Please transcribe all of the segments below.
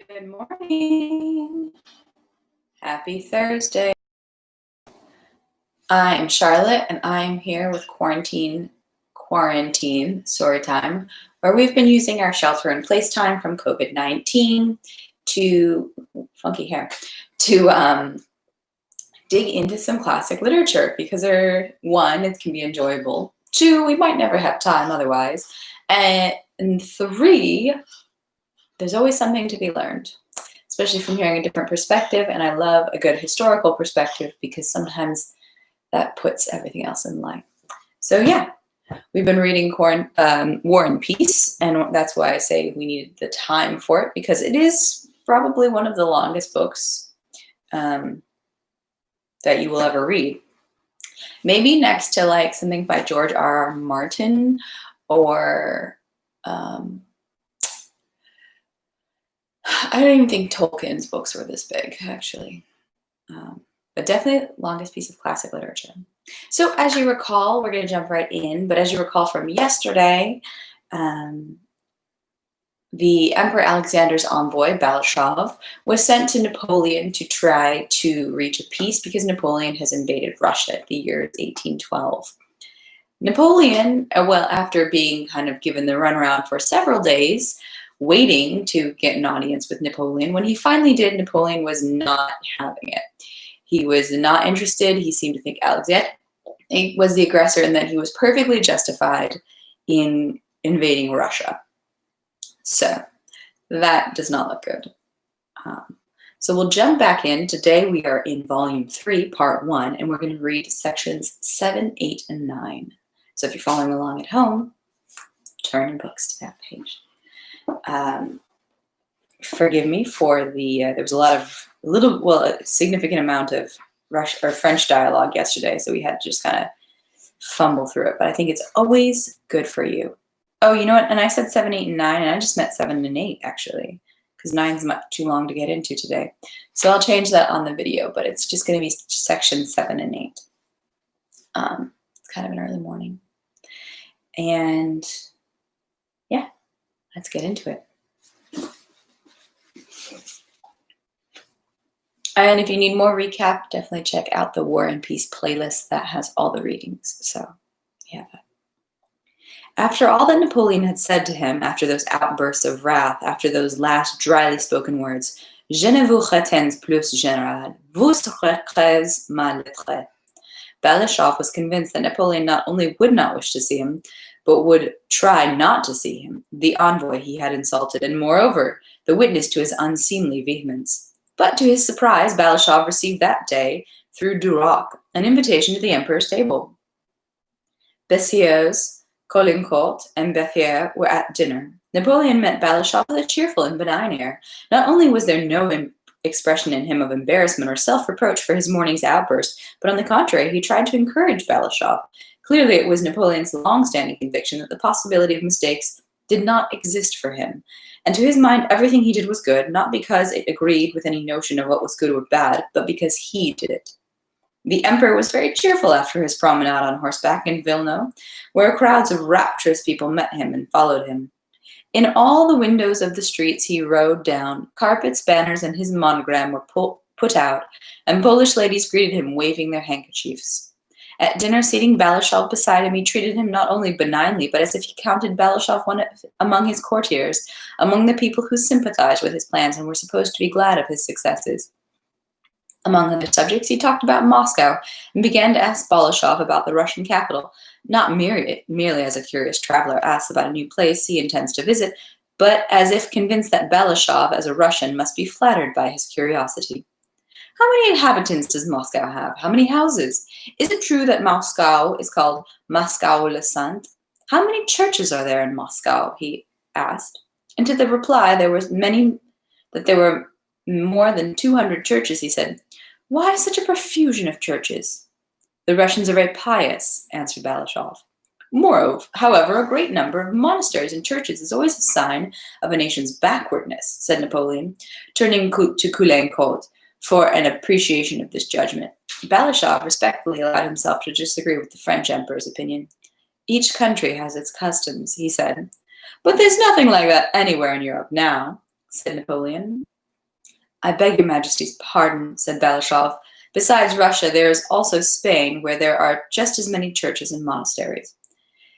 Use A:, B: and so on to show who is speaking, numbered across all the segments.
A: Good morning. Happy Thursday. I am Charlotte, and I am here with Quaran-time story time, where we've been using our shelter-in-place time from COVID-19 to dig into some classic literature because one, it can be enjoyable. Two, we might never have time otherwise. And three, there's always something to be learned, especially from hearing a different perspective. And I love a good historical perspective because sometimes that puts everything else in light. So yeah, we've been reading War and Peace, and that's why I say we needed the time for it, because it is probably one of the longest books that you will ever read. Maybe next to like something by George R.R. Martin or I don't even think Tolkien's books were this big, actually. But definitely the longest piece of classic literature. So as you recall, we're going to jump right in, but as you recall from yesterday, the Emperor Alexander's envoy, Balashov, was sent to Napoleon to try to reach a peace because Napoleon has invaded Russia at the year 1812. Napoleon, after being kind of given the runaround for several days, waiting to get an audience with Napoleon, when he finally did, Napoleon was not having it. He was not interested. He seemed to think Alexander was the aggressor and that he was perfectly justified in invading Russia. So that does not look good. So we'll jump back in. Today we are in Volume 3, Part 1, and we're going to read sections 7, 8, and 9. So if you're following along at home, turn your books to that page. Forgive me for there was a significant amount of French dialogue yesterday, so we had to just kind of fumble through it, but I think it's always good for you. Oh, you know what? And I said 7, 8, and 9, and I just meant 7 and 8, actually, because 9's much too long to get into today. So I'll change that on the video, but it's just going to be section 7 and 8. It's kind of an early morning. And yeah, let's get into it. And if you need more recap, definitely check out the War and Peace playlist that has all the readings. So yeah. After all that Napoleon had said to him, after those outbursts of wrath, after those last dryly spoken words, "Je ne vous retiens plus, général, vous serez ma lettre," Balashov was convinced that Napoleon not only would not wish to see him, but would try not to see him, the envoy he had insulted, and moreover, the witness to his unseemly vehemence. But to his surprise, Balashov received that day, through Duroc, an invitation to the emperor's table. Bessières, Caulaincourt, and Berthier were at dinner. Napoleon met Balashov with a cheerful and benign air. Not only was there no expression in him of embarrassment or self-reproach for his morning's outburst, but on the contrary, he tried to encourage Balashov. Clearly, it was Napoleon's long-standing conviction that the possibility of mistakes did not exist for him. And to his mind, everything he did was good, not because it agreed with any notion of what was good or bad, but because he did it. The emperor was very cheerful after his promenade on horseback in Vilno, where crowds of rapturous people met him and followed him. In all the windows of the streets he rode down, carpets, banners, and his monogram were put out, and Polish ladies greeted him, waving their handkerchiefs. At dinner, seating Balashov beside him, he treated him not only benignly, but as if he counted Balashov one among his courtiers, among the people who sympathized with his plans and were supposed to be glad of his successes. Among other subjects, he talked about Moscow and began to ask Balashov about the Russian capital, not merely as a curious traveler asks about a new place he intends to visit, but as if convinced that Balashov, as a Russian, must be flattered by his curiosity. How many inhabitants does Moscow have? How many houses? Is it true that Moscow is called Moscow le Saint? How many churches are there in Moscow? He asked. And to the reply, there were more than 200 churches, he said. Why such a profusion of churches? The Russians are very pious, answered Balashov. Moreover, however, a great number of monasteries and churches is always a sign of a nation's backwardness, said Napoleon, turning to Caulaincourt for an appreciation of this judgment. Balashov respectfully allowed himself to disagree with the French emperor's opinion. Each country has its customs, he said. But there's nothing like that anywhere in Europe now, said Napoleon. I beg your Majesty's pardon, said Balashov. Besides Russia, there is also Spain, where there are just as many churches and monasteries.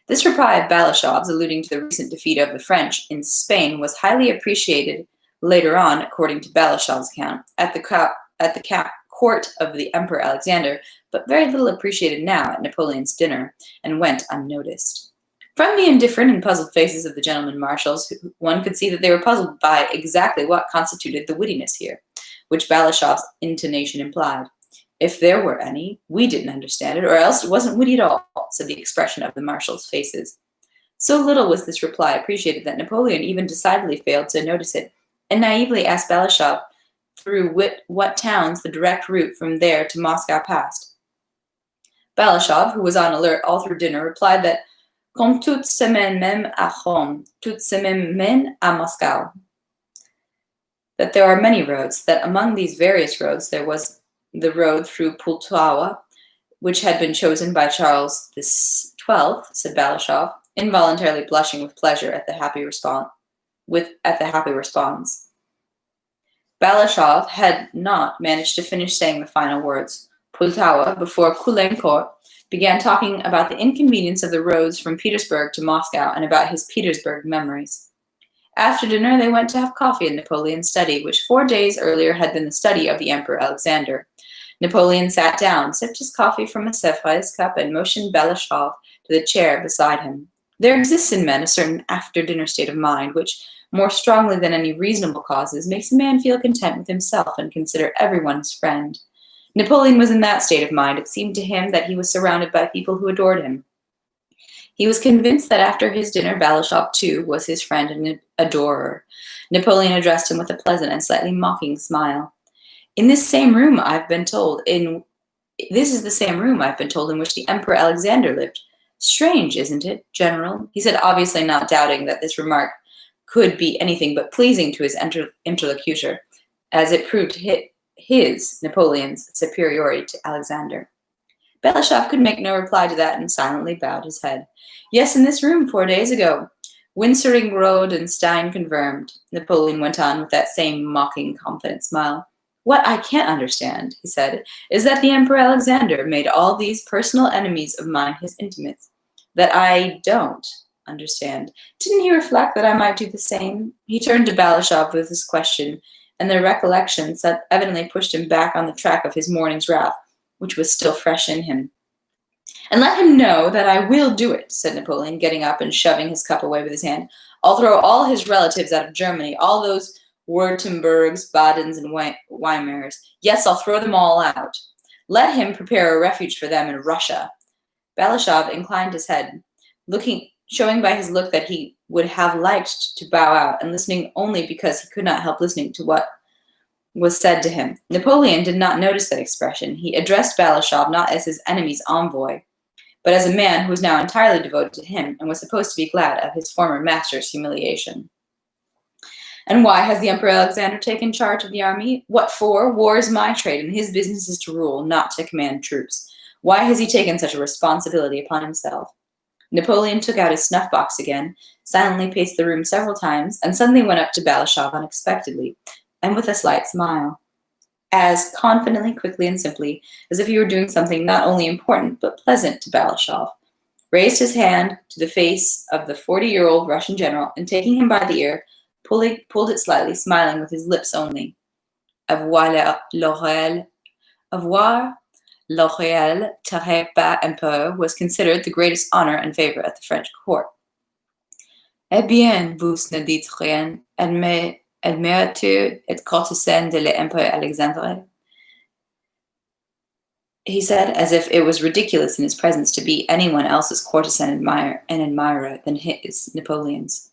A: This reply of Balashov's, alluding to the recent defeat of the French in Spain, was highly appreciated later on, according to Balashov's account, at the court of the Emperor Alexander, but very little appreciated now at Napoleon's dinner, and went unnoticed. From the indifferent and puzzled faces of the gentlemen marshals, one could see that they were puzzled by exactly what constituted the wittiness here, which Balashov's intonation implied. If there were any, we didn't understand it, or else it wasn't witty at all, said the expression of the marshals' faces. So little was this reply appreciated that Napoleon even decidedly failed to notice it, and naively asked Balashov through what towns the direct route from there to Moscow passed. Balashov, who was on alert all through dinner, replied that comme toute semaine même à Rome, toute semaine mène à Moscow. That there are many roads, that among these various roads there was the road through Pultowa, which had been chosen by Charles XII, said Balashov, involuntarily blushing with pleasure at the happy response. Balashov had not managed to finish saying the final words, Pultowa, before Caulaincourt began talking about the inconvenience of the roads from Petersburg to Moscow and about his Petersburg memories. After dinner, they went to have coffee in Napoleon's study, which 4 days earlier had been the study of the Emperor Alexander. Napoleon sat down, sipped his coffee from a Sevres cup, and motioned Balashov to the chair beside him. There exists in men a certain after-dinner state of mind, which, more strongly than any reasonable causes, makes a man feel content with himself and consider everyone his friend. Napoleon was in that state of mind. It seemed to him that he was surrounded by people who adored him. He was convinced that after his dinner, Balashov, too, was his friend and adorer. Napoleon addressed him with a pleasant and slightly mocking smile. This is the same room, I've been told, in which the Emperor Alexander lived. Strange, isn't it, General? He said, obviously not doubting that this remark could be anything but pleasing to his interlocutor, as it proved Napoleon's superiority to Alexander. Balashov could make no reply to that and silently bowed his head. Yes, in this room 4 days ago. Windsering Road and Stein confirmed, Napoleon went on with that same mocking, confident smile. What I can't understand, he said, is that the Emperor Alexander made all these personal enemies of mine his intimates. That I don't understand. Didn't he reflect that I might do the same? He turned to Balashov with this question, and the recollections that evidently pushed him back on the track of his morning's wrath, which was still fresh in him. And let him know that I will do it, said Napoleon, getting up and shoving his cup away with his hand. I'll throw all his relatives out of Germany, all those Württembergs, Badens, and Weimars. Yes, I'll throw them all out. Let him prepare a refuge for them in Russia. Balashov inclined his head, showing by his look that he would have liked to bow out, and listening only because he could not help listening to what was said to him. Napoleon did not notice that expression. He addressed Balashov not as his enemy's envoy, but as a man who was now entirely devoted to him and was supposed to be glad of his former master's humiliation. And why has the Emperor Alexander taken charge of the army? What for? War is my trade, and his business is to rule, not to command troops. Why has he taken such a responsibility upon himself? Napoleon took out his snuff-box again, silently paced the room several times, and suddenly went up to Balashov unexpectedly, and with a slight smile, as confidently, quickly, and simply as if he were doing something not only important but pleasant to Balashov, raised his hand to the face of the 40-year-old Russian general, and taking him by the ear, pulled it slightly, smiling with his lips only. Avoir l'oreille tirée par Empereur was considered the greatest honor and favor at the French court. Eh bien, vous ne dites rien, admires-tu être courtisane de l'Empereur Alexandre? He said, as if it was ridiculous in his presence to be anyone else's courtesan and admirer than his, Napoleon's.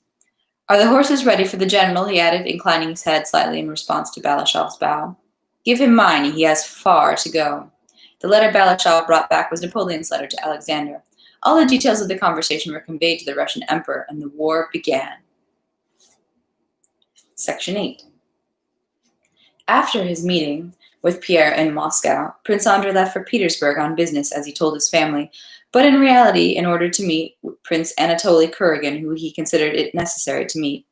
A: Are the horses ready for the general? He added, inclining his head slightly in response to Balashov's bow. Give him mine, he has far to go. The letter Balashov brought back was Napoleon's letter to Alexander. All the details of the conversation were conveyed to the Russian emperor, and the war began. Section 8. After his meeting with Pierre in Moscow, Prince Andrei left for Petersburg on business, as he told his family, but in reality in order to meet Prince Anatoly Kuragin, who he considered it necessary to meet.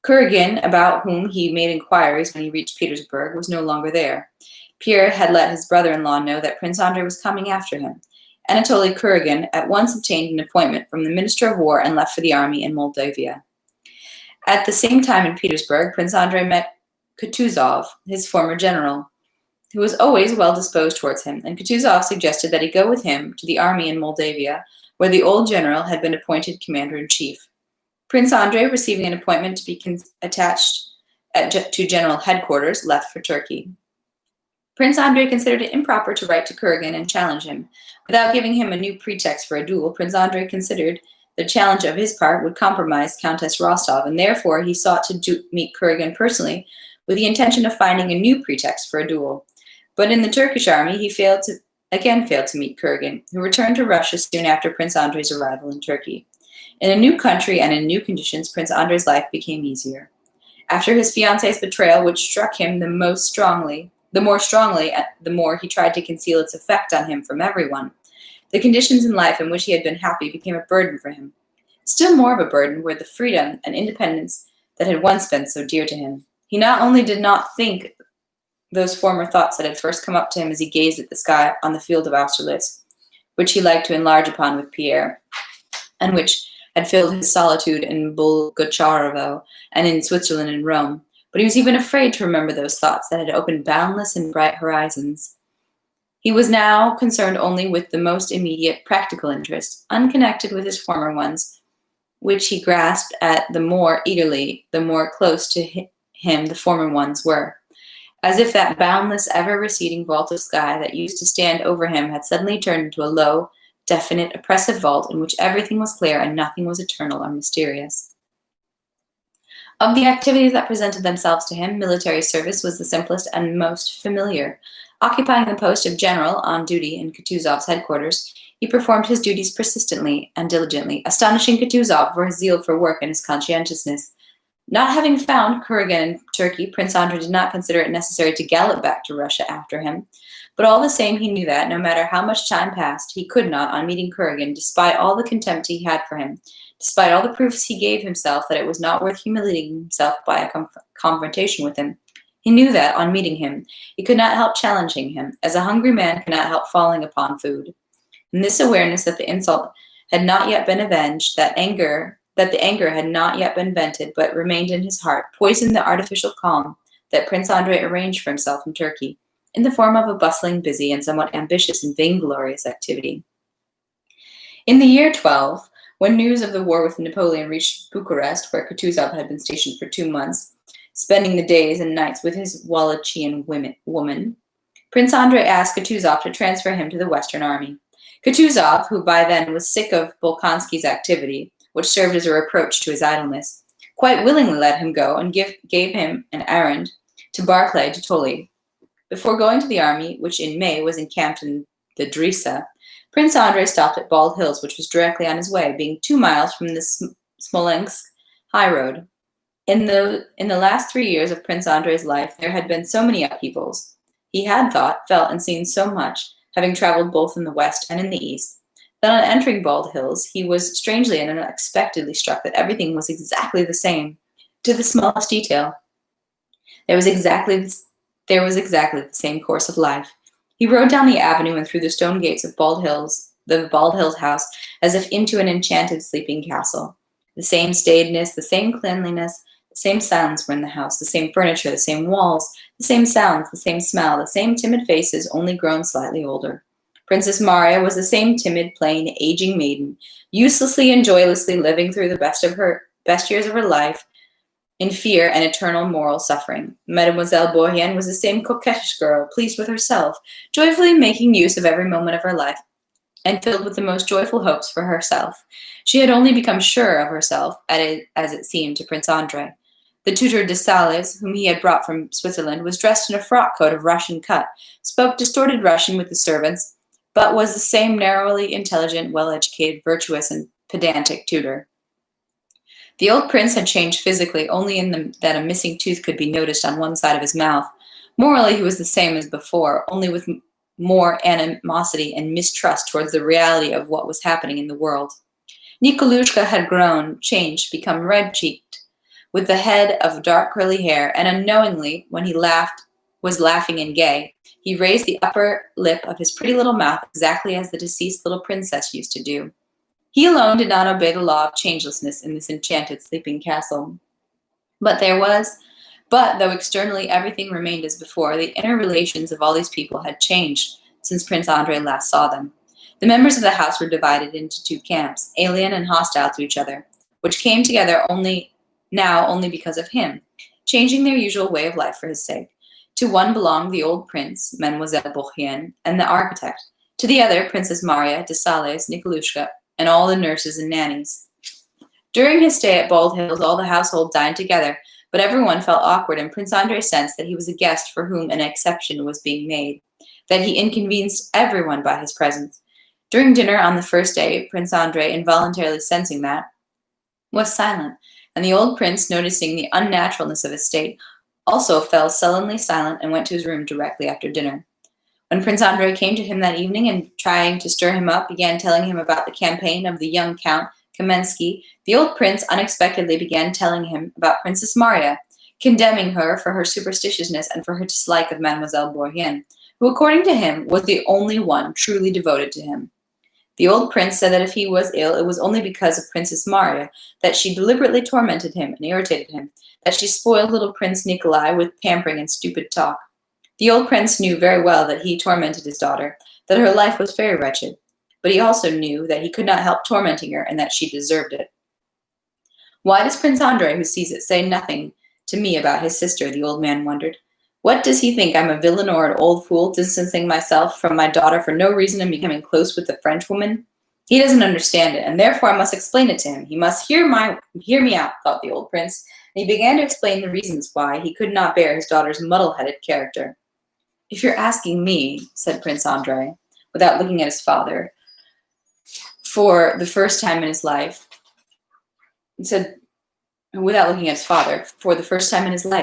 A: Kuragin, about whom he made inquiries when he reached Petersburg, was no longer there. Pierre had let his brother-in-law know that Prince Andrei was coming after him. Anatoly Kuragin at once obtained an appointment from the Minister of War and left for the army in Moldavia. At the same time in Petersburg, Prince Andrei met Kutuzov, his former general, who was always well disposed towards him, and Kutuzov suggested that he go with him to the army in Moldavia, where the old general had been appointed commander-in-chief. Prince Andrei, receiving an appointment to be attached to general headquarters, left for Turkey. Prince Andrei considered it improper to write to Kuragin and challenge him. Without giving him a new pretext for a duel, Prince Andrei considered the challenge of his part would compromise Countess Rostov, and therefore he sought to meet Kuragin personally with the intention of finding a new pretext for a duel. But in the Turkish army, he failed to meet Kuragin, who returned to Russia soon after Prince Andrei's arrival in Turkey. In a new country and in new conditions, Prince Andrei's life became easier. After his fiancée's betrayal, which struck him the more strongly, the more he tried to conceal its effect on him from everyone. The conditions in life in which he had been happy became a burden for him. Still more of a burden were the freedom and independence that had once been so dear to him. He not only did not think those former thoughts that had first come up to him as he gazed at the sky on the field of Austerlitz, which he liked to enlarge upon with Pierre, and which had filled his solitude in Bulgacharovo and in Switzerland and Rome, but he was even afraid to remember those thoughts that had opened boundless and bright horizons. He was now concerned only with the most immediate practical interests, unconnected with his former ones, which he grasped at the more eagerly, the more close to him the former ones were. As if that boundless, ever-receding vault of sky that used to stand over him had suddenly turned into a low, definite, oppressive vault in which everything was clear and nothing was eternal or mysterious. Of the activities that presented themselves to him, military service was the simplest and most familiar. Occupying the post of general on duty in Kutuzov's headquarters, he performed his duties persistently and diligently, astonishing Kutuzov for his zeal for work and his conscientiousness. Not having found Kuragin in Turkey, Prince Andrei did not consider it necessary to gallop back to Russia after him. But all the same, he knew that, no matter how much time passed, he could not, on meeting Kuragin, despite all the contempt he had for him, despite all the proofs he gave himself that it was not worth humiliating himself by a confrontation with him. He knew that, on meeting him, he could not help challenging him, as a hungry man cannot help falling upon food. And this awareness that the insult had not yet been avenged, that the anger had not yet been vented, but remained in his heart, poisoned the artificial calm that Prince Andrei arranged for himself in Turkey, in the form of a bustling, busy, and somewhat ambitious and vainglorious activity. In the year 12, when news of the war with Napoleon reached Bucharest, where Kutuzov had been stationed for 2 months, spending the days and nights with his Wallachian woman, Prince Andrei asked Kutuzov to transfer him to the Western Army. Kutuzov, who by then was sick of Bolkonsky's activity, which served as a reproach to his idleness, quite willingly let him go and gave him an errand to Barclay de Tolly. Before going to the army, which in May was encamped in the Drissa, Prince Andrei stopped at Bald Hills, which was directly on his way, being 2 miles from the Smolensk high road. In the last 3 years of Prince Andrei's life, there had been so many upheavals. He had thought, felt, and seen so much, having traveled both in the West and in the East, that on entering Bald Hills, he was strangely and unexpectedly struck that everything was exactly the same, to the smallest detail. There was exactly the same course of life. He rode down the avenue and through the stone gates of the Bald Hills house, as if into an enchanted sleeping castle. The same staidness, the same cleanliness, the same silence were in the house, the same furniture, the same walls, the same sounds, the same smell, the same timid faces, only grown slightly older. Princess Maria was the same timid, plain, aging maiden, uselessly and joylessly living through the best years of her life in fear and eternal moral suffering. Mademoiselle Bourrienne was the same coquettish girl, pleased with herself, joyfully making use of every moment of her life, and filled with the most joyful hopes for herself. She had only become sure of herself, as it seemed to Prince Andrei. The tutor de Sales, whom he had brought from Switzerland, was dressed in a frock coat of Russian cut, spoke distorted Russian with the servants, but was the same narrowly intelligent, well-educated, virtuous, and pedantic tutor. The old prince had changed physically only in that a missing tooth could be noticed on one side of his mouth. Morally, he was the same as before, only with more animosity and mistrust towards the reality of what was happening in the world. Nikolushka had grown, changed, become red-cheeked, with the head of dark curly hair, and unknowingly, when he was laughing and gay, he raised the upper lip of his pretty little mouth exactly as the deceased little princess used to do. He alone did not obey the law of changelessness in this enchanted sleeping castle. But though externally everything remained as before, the inner relations of all these people had changed since Prince Andrei last saw them. The members of the house were divided into two camps, alien and hostile to each other, which came together only because of him, changing their usual way of life for his sake. To one belonged the old prince, Mademoiselle Bourrienne, and the architect. To the other, Princess Maria, de Sales, Nikolushka, and all the nurses and nannies. During his stay at Bald Hills, all the household dined together, but everyone felt awkward, and Prince Andrei sensed that he was a guest for whom an exception was being made, that he inconvenienced everyone by his presence. During dinner on the first day, Prince Andrei, involuntarily sensing that, was silent, and the old prince, noticing the unnaturalness of his state, also fell sullenly silent and went to his room directly after dinner. When Prince Andrei came to him that evening and, trying to stir him up, began telling him about the campaign of the young Count Kamensky, the old prince unexpectedly began telling him about Princess Maria, condemning her for her superstitiousness and for her dislike of Mademoiselle Bourrienne, who, according to him, was the only one truly devoted to him. The old prince said that if he was ill, it was only because of Princess Maria, that she deliberately tormented him and irritated him, that she spoiled little Prince Nikolai with pampering and stupid talk. The old prince knew very well that he tormented his daughter, that her life was very wretched, but he also knew that he could not help tormenting her and that she deserved it. Why does Prince Andrei, who sees it, say nothing to me about his sister? The old man wondered. What does he think, I'm a villain or an old fool, distancing myself from my daughter for no reason and becoming close with the Frenchwoman? He doesn't understand it, and therefore I must explain it to him. He must hear me out, thought the old prince, and he began to explain the reasons why he could not bear his daughter's muddle-headed character. If you're asking me, said Prince Andrei, without looking at his father, for the first time in his life,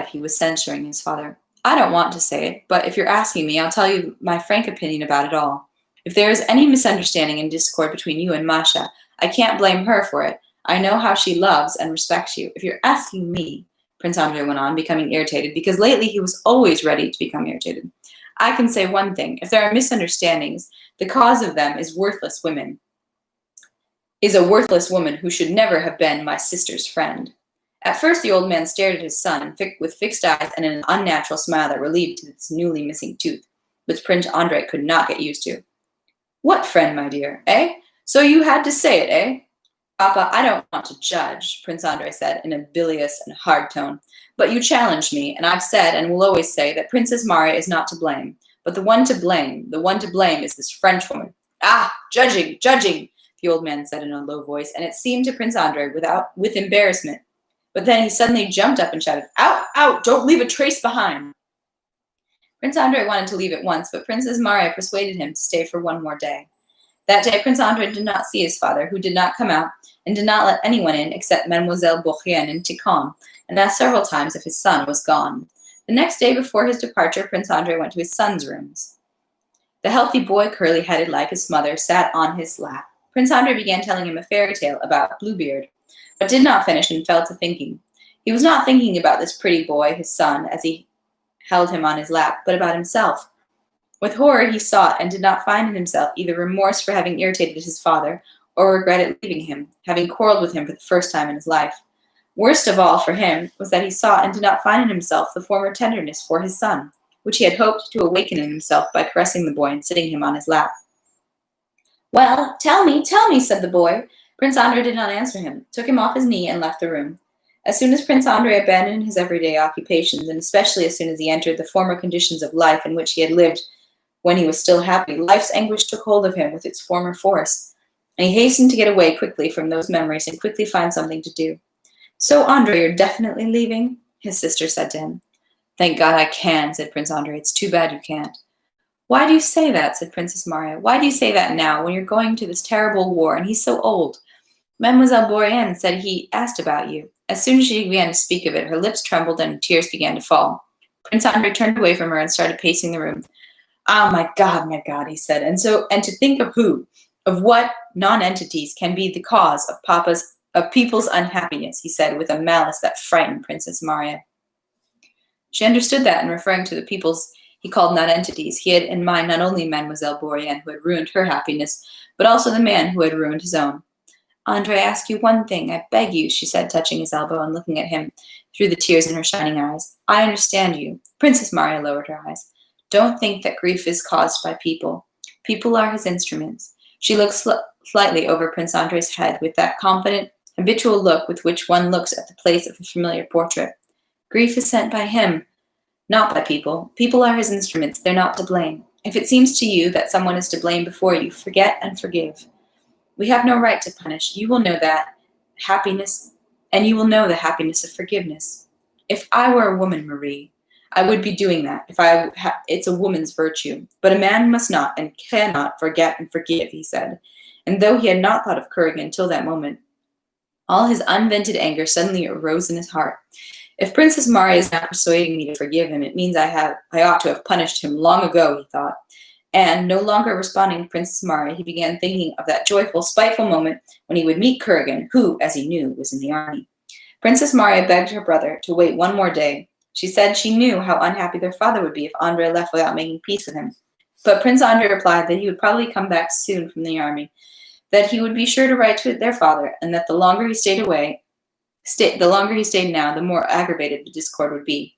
A: he was censuring his father. I don't want to say it, but if you're asking me, I'll tell you my frank opinion about it all. If there is any misunderstanding and discord between you and Masha, I can't blame her for it. I know how she loves and respects you. If you're asking me, Prince Andrei went on, becoming irritated, because lately he was always ready to become irritated, I can say one thing. If there are misunderstandings, the cause of them is a worthless woman who should never have been my sister's friend. At first, the old man stared at his son with fixed eyes and an unnatural smile that relieved its newly missing tooth, which Prince Andrei could not get used to. What friend, my dear, eh? So you had to say it, eh? Papa, I don't want to judge, Prince Andrei said in a bilious and hard tone, but you challenged me, and I've said and will always say that Princess Maria is not to blame, but the one to blame is this Frenchwoman. Ah, judging, the old man said in a low voice, and it seemed to Prince Andrei with embarrassment. But then he suddenly jumped up and shouted, out, out, don't leave a trace behind. Prince Andrei wanted to leave at once, but Princess Maria persuaded him to stay for one more day. That day, Prince Andrei did not see his father, who did not come out, and did not let anyone in except Mademoiselle Bourrienne and Tikhon, and asked several times if his son was gone. The next day before his departure, Prince Andrei went to his son's rooms. The healthy boy, curly-headed like his mother, sat on his lap. Prince Andrei began telling him a fairy tale about Bluebeard, but did not finish and fell to thinking. He was not thinking about this pretty boy, his son, as he held him on his lap, but about himself. With horror he sought and did not find in himself either remorse for having irritated his father or regret at leaving him, having quarreled with him for the first time in his life. Worst of all for him was that he sought and did not find in himself the former tenderness for his son, which he had hoped to awaken in himself by caressing the boy and sitting him on his lap. Well, tell me, said the boy. Prince Andrei did not answer him, took him off his knee, and left the room. As soon as Prince Andrei abandoned his everyday occupations, and especially as soon as he entered the former conditions of life in which he had lived when he was still happy, life's anguish took hold of him with its former force, and he hastened to get away quickly from those memories and quickly find something to do. So, Andrei, you're definitely leaving? His sister said to him. Thank God I can, said Prince Andrei. It's too bad you can't. Why do you say that, said Princess Maria. Why do you say that now, when you're going to this terrible war, and he's so old? Mademoiselle Bourrienne said he asked about you. As soon as she began to speak of it, her lips trembled and tears began to fall. Prince Andrei turned away from her and started pacing the room. Ah, my God, he said. And to think of what non-entities can be the cause of Papa's of people's unhappiness, he said with a malice that frightened Princess Marya. She understood that in referring to the peoples he called non-entities, he had in mind not only Mademoiselle Bourienne, who had ruined her happiness, but also the man who had ruined his own. Andre, I ask you one thing, I beg you, she said, touching his elbow and looking at him through the tears in her shining eyes. I understand you. Princess Marya lowered her eyes. Don't think that grief is caused by people. People are his instruments. She looked slightly over Prince Andre's head with that confident, habitual look with which one looks at the place of a familiar portrait. Grief is sent by him, not by people. People are his instruments. They're not to blame. If it seems to you that someone is to blame before you, forget and forgive. We have no right to punish. You will know that happiness, and you will know the happiness of forgiveness. If I were a woman, Marie, I would be doing that. It's a woman's virtue. But a man must not and cannot forget and forgive, he said. And though he had not thought of Kurgan until that moment, all his unvented anger suddenly arose in his heart. If Princess Marya is now persuading me to forgive him, it means I ought to have punished him long ago, he thought. And no longer responding to Princess Marya, he began thinking of that joyful, spiteful moment when he would meet Kurgan, who, as he knew, was in the army. Princess Marya begged her brother to wait one more day. She said she knew how unhappy their father would be if Andre left without making peace with him. But Prince Andre replied that he would probably come back soon from the army, that he would be sure to write to their father, and that the longer he stayed now, the more aggravated the discord would be.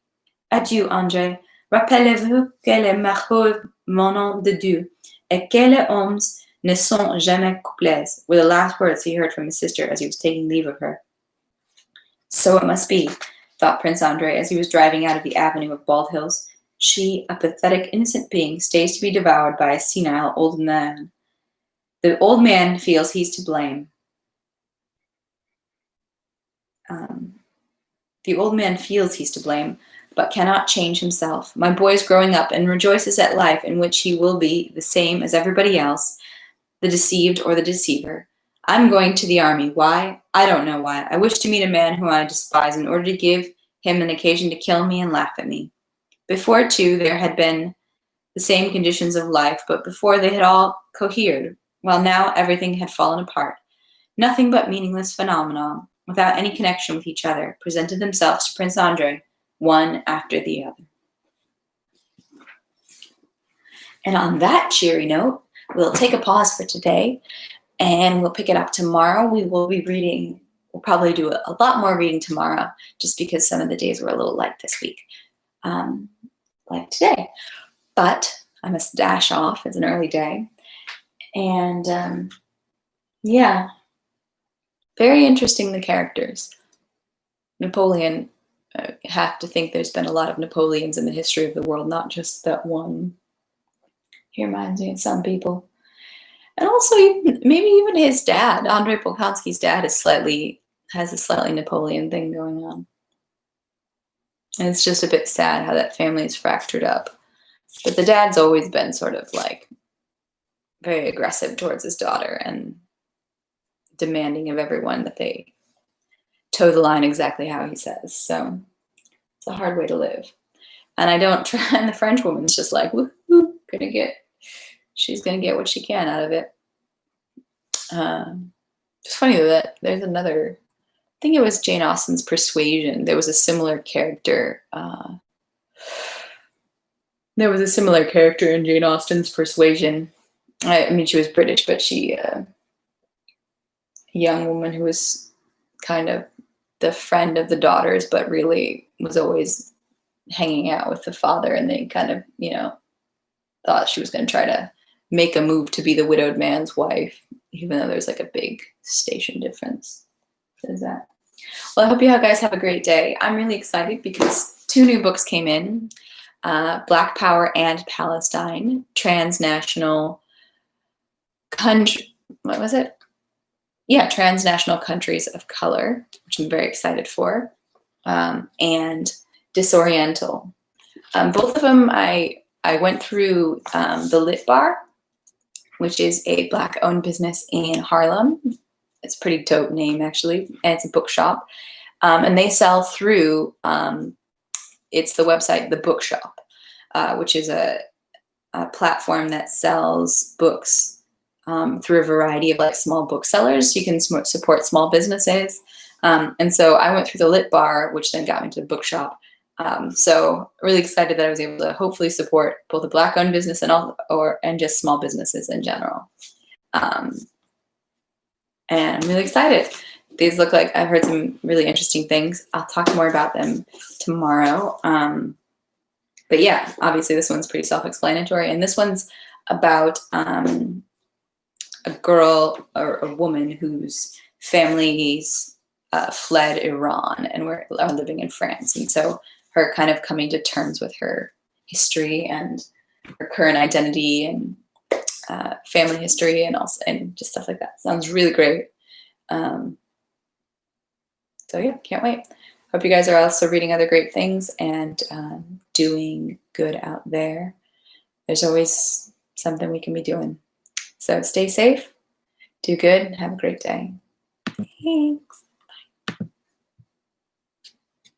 A: Adieu, Andre. Rappelez-vous que les mariés venant de Dieu, et que les hommes ne sont jamais couplés, were the last words he heard from his sister as he was taking leave of her. So it must be, thought Prince Andre as he was driving out of the avenue of bald hills. She, a pathetic, innocent being, stays to be devoured by a senile old man. The old man feels he's to blame. The old man feels he's to blame, but cannot change himself. My boy is growing up and rejoices at life in which he will be the same as everybody else, the deceived or the deceiver. I'm going to the army. Why? I don't know why. I wish to meet a man whom I despise in order to give him an occasion to kill me and laugh at me. Before, too, there had been the same conditions of life, but before they had all cohered, while now everything had fallen apart. Nothing but meaningless phenomena, without any connection with each other, presented themselves to Prince Andre, one after the other. And on that cheery note, we'll take a pause for today, and we'll pick it up tomorrow. We will be reading, we'll probably do a lot more reading tomorrow, just because some of the days were a little light this week, like today. But I must dash off. It's an early day. And yeah, very interesting, the characters. Napoleon, I have to think there's been a lot of Napoleons in the history of the world, not just that one. He reminds me of some people. And also, maybe even his dad, Andrei Bolkonsky's dad, has a slightly Napoleon thing going on. And it's just a bit sad how that family is fractured up. But the dad's always been sort of like very aggressive towards his daughter and demanding of everyone that they toe the line exactly how he says. So it's a hard way to live. And I don't try, and the French woman's just like, woo-hoo, she's gonna get what she can out of it. It's funny that there's another, I think it was Jane Austen's Persuasion. There was a similar character. There was a similar character in Jane Austen's Persuasion. I mean, she was British, but she, a young woman who was kind of the friend of the daughters, but really was always hanging out with the father, and they kind of, thought she was going to try to make a move to be the widowed man's wife, even though there's like a big station difference. There's that. Well, I hope you guys have a great day. I'm really excited because 2 new books came in. Black Power and Palestine, Transnational Country, what was it? Yeah, Transnational Countries of Color, which I'm very excited for, and Disoriental. Both of them I went through the Lit Bar, which is a Black-owned business in Harlem. It's a pretty dope name, actually, and it's a bookshop. And they sell through, it's the website, The Bookshop, which is a platform that sells books through a variety of like small booksellers. You can support small businesses. And so I went through the Lit Bar, which then got me to the bookshop. So really excited that I was able to hopefully support both a Black-owned business and just small businesses in general. And I'm really excited. These look like I've heard some really interesting things. I'll talk more about them tomorrow. But yeah, obviously this one's pretty self-explanatory, and this one's about a girl or a woman whose families fled Iran and are living in France, and so her kind of coming to terms with her history and her current identity and family history and just stuff like that. Sounds really great. So yeah, can't wait. Hope you guys are also reading other great things and doing good out there. There's always something we can be doing. So stay safe, do good, and have a great day. Thanks.